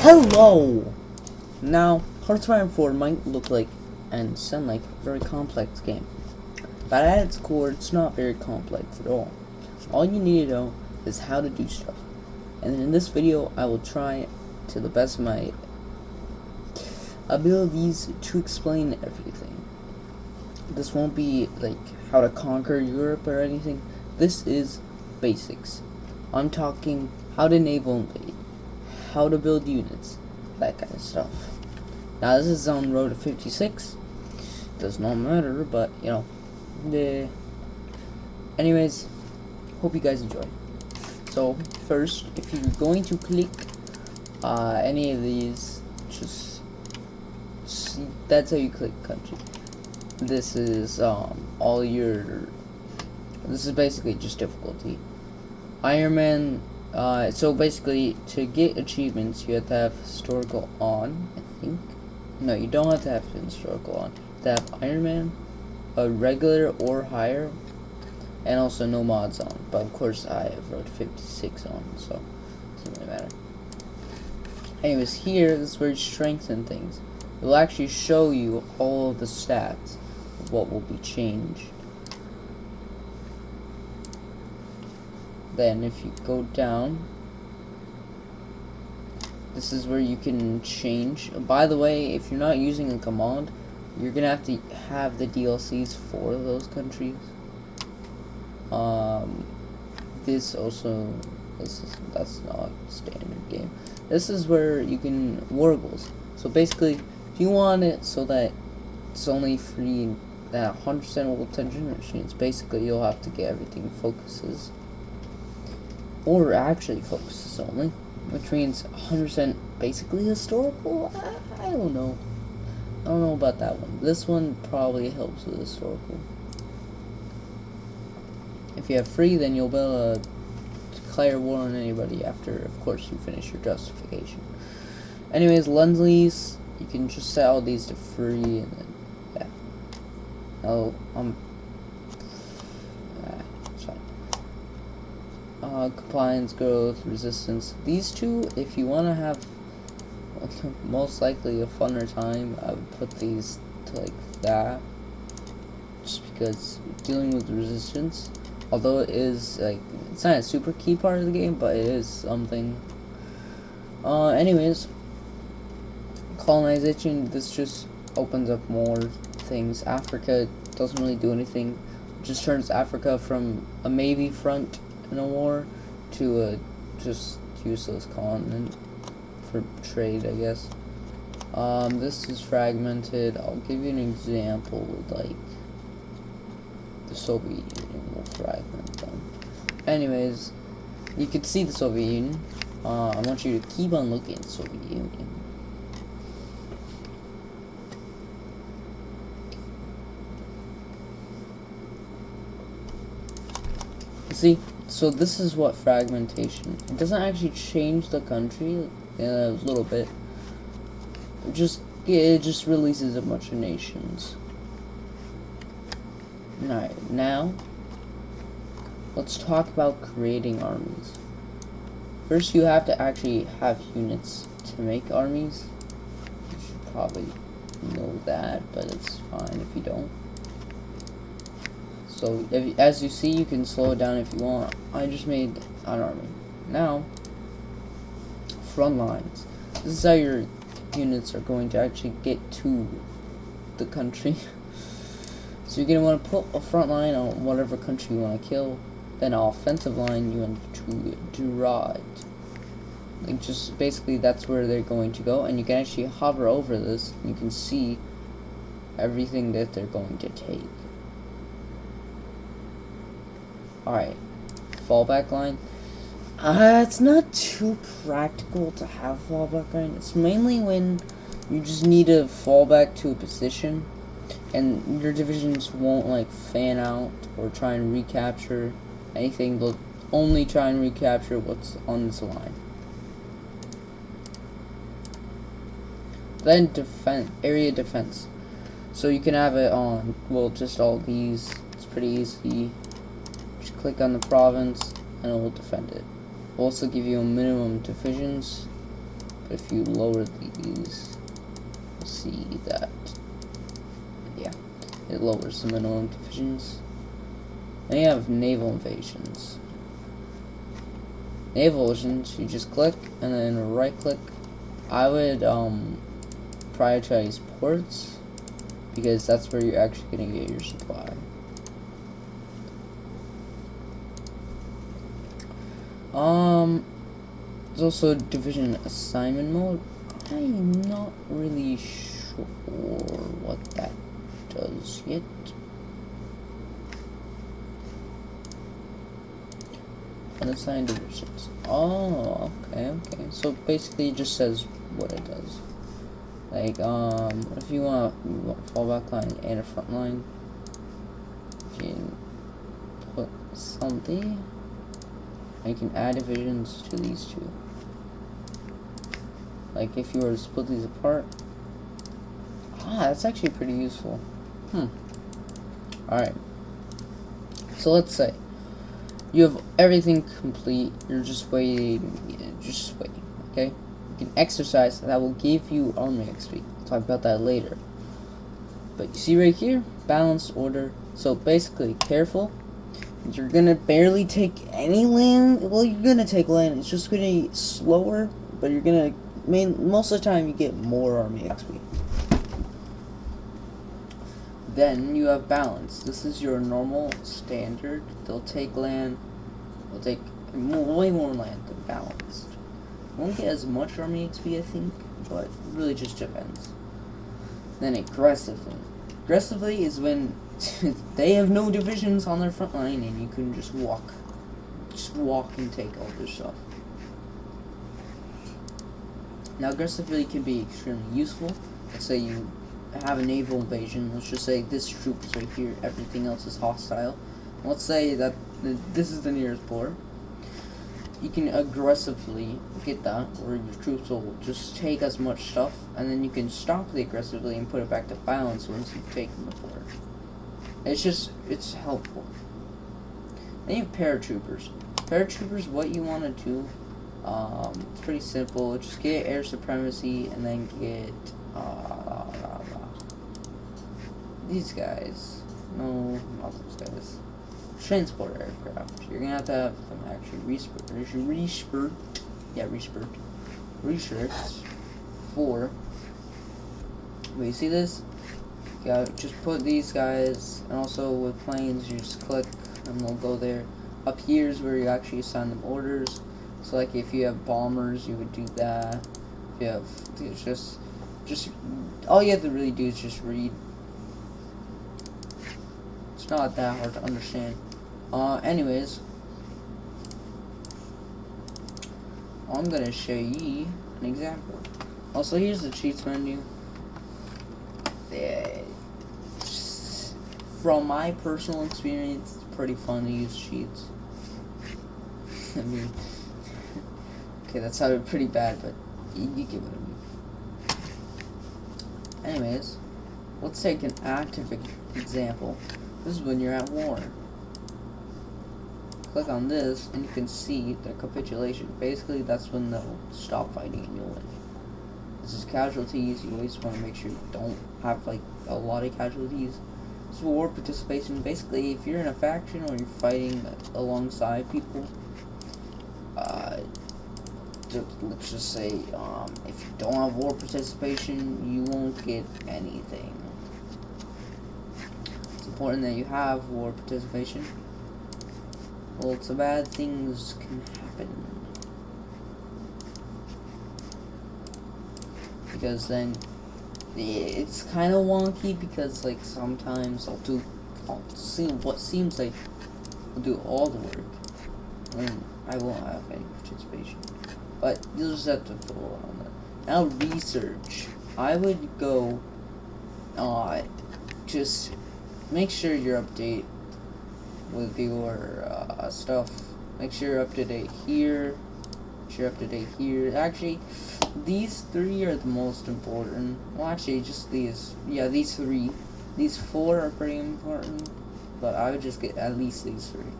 Hello! Now, Hearts of Iron 4 might look like and sound like a very complex game, but at its core, it's not very complex at all. All you need to know is how to do stuff. And in this video, I will try to the best of my abilities to explain everything. This won't be like how to conquer Europe or anything. This is basics. I'm talking how to naval invade, how to build units, that kind of stuff. Now this is on Road to 56. Does not matter, but you know. Anyways, hope you guys enjoy. So first, if you're going to click any of these, just see, that's how you click country. This is all your. This is basically just difficulty. Iron Man. So basically, to get achievements, you have to have historical on, I think. No, you don't have to have historical on. You have to have Iron Man, a regular or higher, and also no mods on. But of course, I have Road 56 on, so it doesn't really matter. Anyways, here, this is where you strengthen things. It will actually show you all of the stats of what will be changed. Then if you go down, this is where you can change. By the way, if you're not using a command, you're gonna have to have the DLCs for those countries. That's not standard game. This is where you can warbles. So basically, if you want it so that it's only free at 100% world tension machines, basically you'll have to get everything focuses. Or actually focuses only, which means 100% basically historical. I don't know. I don't know about that one. This one probably helps with historical. If you have free, then you'll be able to declare war on anybody after, of course, you finish your justification. Anyways, Lend-Lease, you can just set all these to free, and then yeah. Oh, compliance, growth, resistance. These two, if you want to have most likely a funner time, I would put these to like that. Just because dealing with resistance, although it is like, it's not a super key part of the game, but it is something. Anyways, colonization, this just opens up more things. Africa doesn't really do anything. It just turns Africa from a maybe front in a war to a just useless continent for trade, I guess. This is fragmented. I'll give you an example with like the Soviet Union will fragment them. Anyways, you can see the Soviet Union. I want you to keep on looking at the Soviet Union. See? So this is what fragmentation. It doesn't actually change the country a little bit. It just releases a bunch of nations. Alright, now let's talk about creating armies. First, you have to actually have units to make armies. You should probably know that, but it's fine if you don't. So, as you see, you can slow it down if you want. I just made an army. Now, front lines. This is how your units are going to actually get to the country. So you're going to want to put a front line on whatever country you want to kill. Then an offensive line you want to deride. Like, just basically that's where they're going to go. And you can actually hover over this, and you can see everything that they're going to take. Alright, fallback line. It's not too practical to have fallback line. It's mainly when you just need to fall back to a position and your divisions won't like fan out or try and recapture anything. They'll only try and recapture what's on this line. Then area defense. So you can have it on, well, just all these. It's pretty easy. Just click on the province and it will defend it. Will also give you a minimum divisions If you lower these, you'll see that, yeah, it lowers the minimum divisions. Then you have naval invasions. Naval invasions, you just click and then right click. I would prioritize ports because that's where you're actually gonna get your supply. There's also division assignment mode. I'm not really sure what that does yet. Unassigned divisions. Oh, okay. So basically it just says what it does. Like, if you want fallback line and a front line, you can put something. And you can add divisions to these two. Like if you were to split these apart. That's actually pretty useful. Alright. So let's say you have everything complete, you're just waiting, okay? You can exercise, that will give you army XP. I'll talk about that later. But you see right here, balanced order. So basically, careful. You're gonna barely take any land. Well, you're gonna take land. It's just gonna be slower, but you're gonna. Most of the time, you get more army XP. Then you have balance. This is your normal standard. They'll take land. They'll take way more land than balanced. Won't get as much army XP, I think, but it really just depends. Then aggressively. Aggressively is when they have no divisions on their front line and you can just walk and take all their stuff. Now aggressively can be extremely useful. Let's say you have a naval invasion. Let's just say this troop is right here, everything else is hostile. Let's say that this is the nearest port. You can aggressively get that, where your troops will just take as much stuff, and then you can stop the aggressively and put it back to balance once you've taken the port. It's helpful. Then you have paratroopers. Paratroopers, what you want to do, it's pretty simple. Just get air supremacy, and then get these guys. No, not those guys. Transport aircraft. You're gonna have them actually research for. But you see this? You just put these guys, and also with planes, you just click, and they'll go there. Up here is where you actually assign them orders. So like if you have bombers, you would do that. If you have, it's just all you have to really do is just read. It's not that hard to understand. Anyways, I'm gonna show you an example. Also, here's the cheats menu. From my personal experience, it's pretty fun to use cheats. I mean, okay, that sounded pretty bad, but you get what I mean. Anyways, let's take an active example. This is when you're at war. Click on this, and you can see the capitulation. Basically, that's when they'll stop fighting and you'll win. This is casualties. You always want to make sure you don't have like a lot of casualties. This is war participation. Basically, if you're in a faction or you're fighting alongside people, let's just say if you don't have war participation, you won't get anything. It's important that you have war participation. Well, so bad things can happen. Because then it's kind of wonky, because like sometimes I'll see what seems like I'll do all the work and I won't have any participation. But you'll just have to throw it on that. Now research. I would go just make sure you're updated with your stuff. Make sure you're up to date here. Make sure you're up to date here. Actually, these three are the most important. Well, actually, just these. Yeah, these three. These four are pretty important, but I would just get at least these three.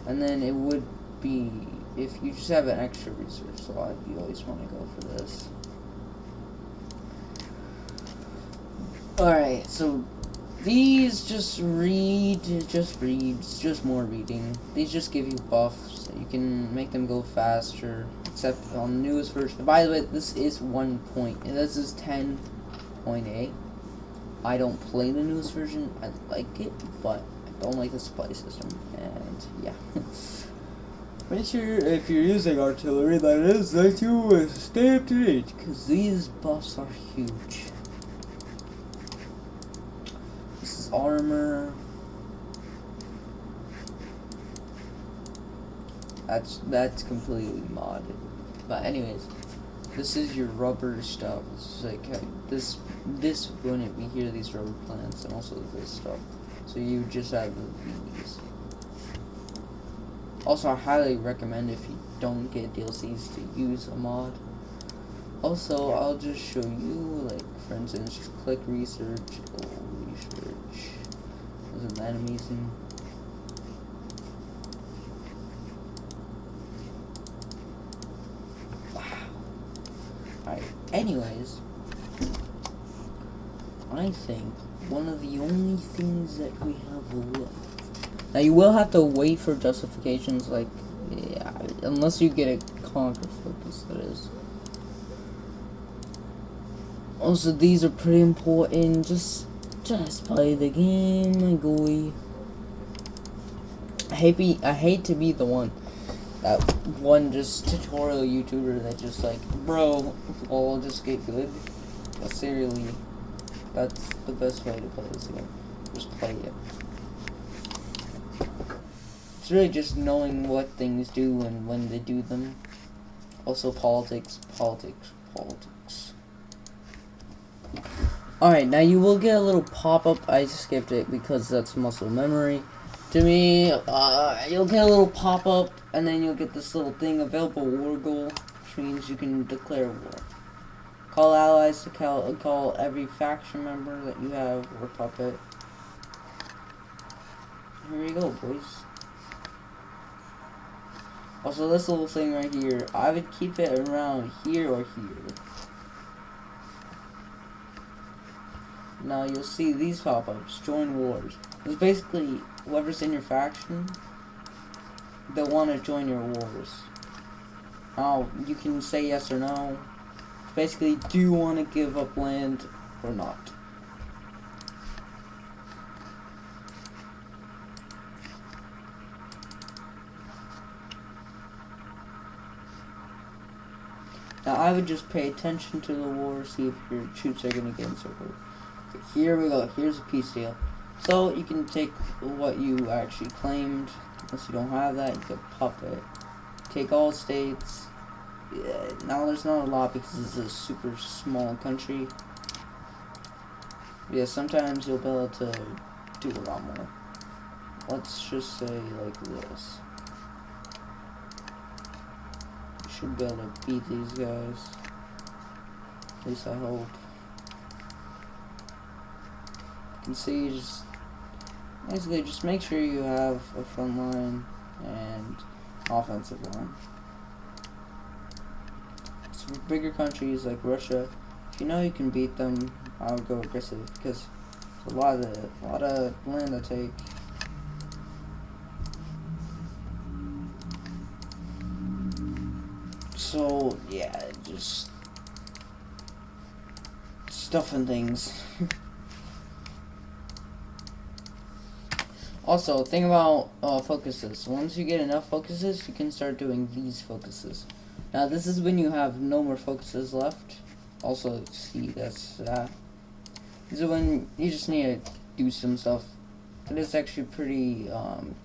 And then it would be if you just have an extra research slot, you always want to go for this. Alright, so these just reads, just more reading. These just give you buffs. You can make them go faster, except on the newest version. By the way, this is 1 point, and this is 10.8. I don't play the newest version. I like it, but I don't like the supply system. And yeah. Make sure if you're using artillery, that is, that you stay up to date, because these buffs are huge. This is armor. That's completely modded. But anyways, this is your rubber stuff. It's like this wouldn't be here. These rubber plants and also this stuff. So you just have these. Also, I highly recommend if you don't get DLCs to use a mod. Also, I'll just show you, like, for instance, just click research. Oh, research. Isn't that amazing? Wow. Alright, anyways, I think one of the only things that we have left. Now, you will have to wait for justifications, like, yeah, unless you get a conquer focus, that is. Also, these are pretty important. Just play the game, my boy. I hate to be the one just tutorial YouTuber that just like, bro, I'll just get good. But seriously, that's the best way to play this game. Just play it. It's really just knowing what things do and when they do them. Also, politics. Alright, now you will get a little pop-up. I skipped it because that's muscle memory. To me, you'll get a little pop-up, and then you'll get this little thing, available war goal, which means you can declare war. Call allies to call every faction member that you have, or puppet. Here you go, boys. Also, this little thing right here, I would keep it around here or here. Now you'll see these pop-ups. Join wars. It's basically whoever's in your faction, they'll want to join your wars. Now you can say yes or no. Basically, do you want to give up land or not? Now I would just pay attention to the war, see if your troops are going to get encircled. Okay, here we go. Here's a peace deal. So you can take what you actually claimed. Unless you don't have that, you can puppet. Take all states. Yeah, now there's not a lot because it's a super small country. Yeah, sometimes you'll be able to do a lot more. Let's just say like this. You should be able to beat these guys. At least I hope. You can see, just basically just make sure you have a front line and offensive line. So for bigger countries like Russia, if you know you can beat them, I would go aggressive because it's a lot of land to take. So yeah, just stuff and things. Also, think about focuses. Once you get enough focuses, you can start doing these focuses. Now, this is when you have no more focuses left. Also, see, that's that. This is when you just need to do some stuff. It is actually pretty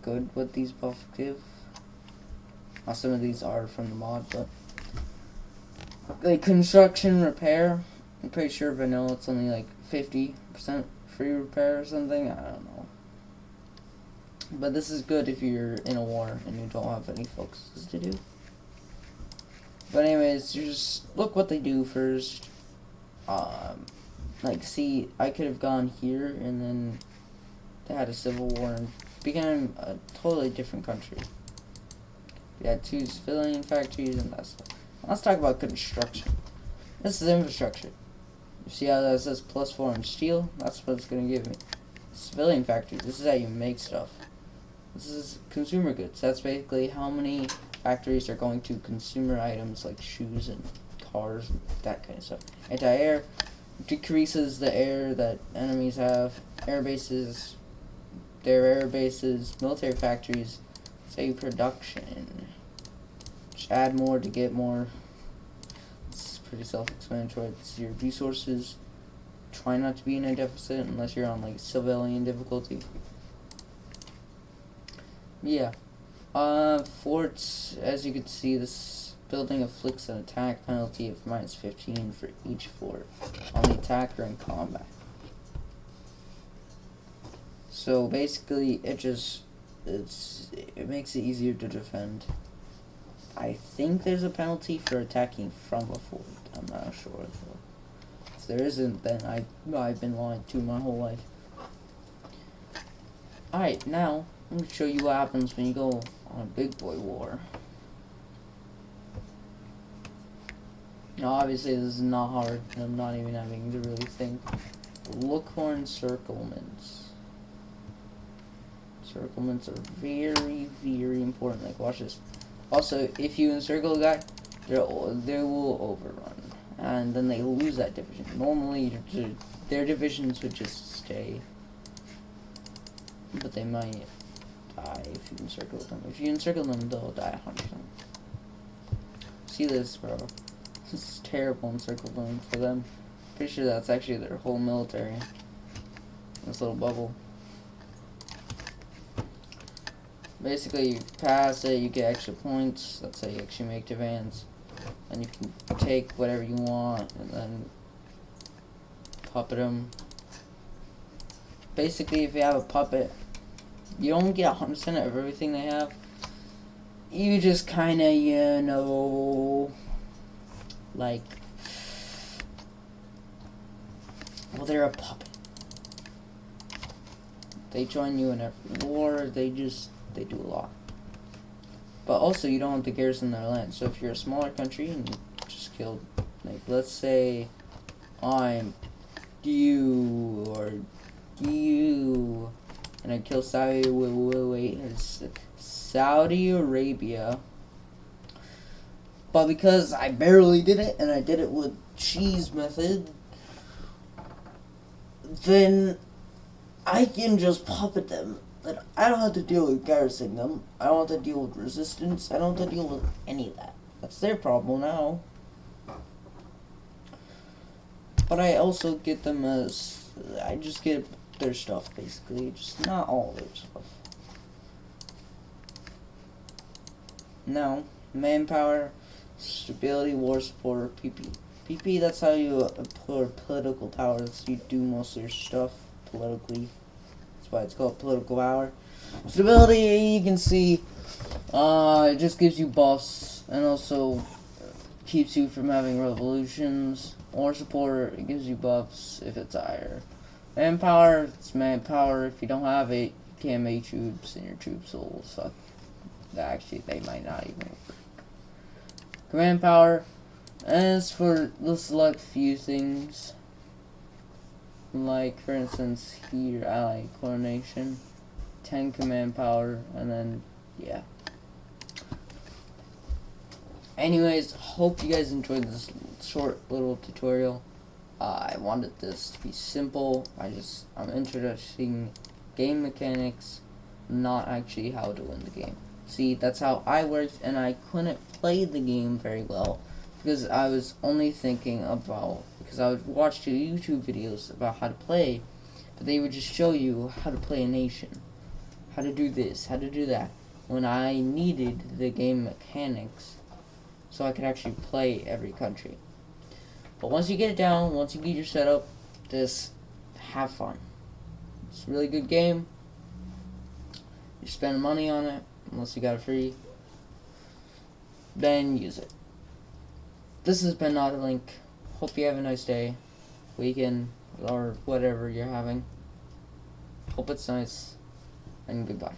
good what these buffs give. Now, some of these are from the mod, but like construction repair, I'm pretty sure vanilla it's only like 50% free repair or something. I don't know. But this is good if you're in a war and you don't have any focuses to do. But anyways, you just look what they do first. Like, see, I could have gone here and then they had a civil war and became a totally different country. We had 2 civilian factories and that stuff. Let's talk about construction. This is infrastructure. You see how that says +4 in steel? That's what it's gonna give me. Civilian factories. This is how you make stuff. This is consumer goods. That's basically how many factories are going to consumer items like shoes and cars and that kind of stuff. Anti-air decreases the air that enemies have. Air bases, their air bases, military factories, say production. Just add more to get more. It's pretty self-explanatory. It's your resources. Try not to be in a deficit unless you're on like civilian difficulty. Yeah. Forts, as you can see, this building inflicts an attack penalty of -15 for each fort on the attacker in combat. So basically, it makes it easier to defend. I think there's a penalty for attacking from a fort. I'm not sure though. If there isn't, then I've been lied to my whole life. Alright, now let me show you what happens when you go on a big boy war. Now, obviously, this is not hard. I'm not even having to really think. Look for encirclements. Encirclements are very, very important. Like, watch this. Also, if you encircle a guy, they will overrun, and then they lose that division. Normally, their divisions would just stay, but they might die if you encircle them. If you encircle them, they'll die 100%. See this, bro? This is terrible encircling for them. Pretty sure that's actually their whole military. This little bubble. Basically, you pass it, you get extra points. That's how you actually make demands. And you can take whatever you want and then puppet them. Basically, if you have a puppet, you don't get 100% of everything they have. You just kind of, you know, like, well, they're a puppet. They join you in every war. They do a lot. But also, you don't have to garrison their land. So if you're a smaller country and you just killed, like, let's say I'm you or you, and I kill Saudi Arabia. But because I barely did it, and I did it with cheese method, then I can just puppet them. But I don't have to deal with garrisoning them. I don't have to deal with resistance. I don't have to deal with any of that. That's their problem now. But I also get them as... I just get their stuff, basically. Just not all their stuff. Now, manpower, stability, war support, PP. PP, that's how you employ political power. That's how you do most of your stuff politically. That's why it's called political power. Stability, you can see, it just gives you buffs and also keeps you from having revolutions. War support, it gives you buffs if it's higher. Manpower, it's manpower. If you don't have it, you can't make troops, and your troops will suck. Actually, they might not even work. Command power, as for, let's select few things. Like, for instance, here, ally coordination, 10 command power, and then, yeah. Anyways, hope you guys enjoyed this short little tutorial. I wanted this to be simple. I'm introducing game mechanics, not actually how to win the game. See, that's how I worked, and I couldn't play the game very well because I was only thinking about, because I would watch YouTube videos about how to play, but they would just show you how to play a nation, how to do this, how to do that, when I needed the game mechanics so I could actually play every country. But once you get it down, once you get your setup, just have fun. It's a really good game. You spend money on it, unless you got it free, then use it. This has been Nautilink. Hope you have a nice day, weekend, or whatever you're having. Hope it's nice, and goodbye.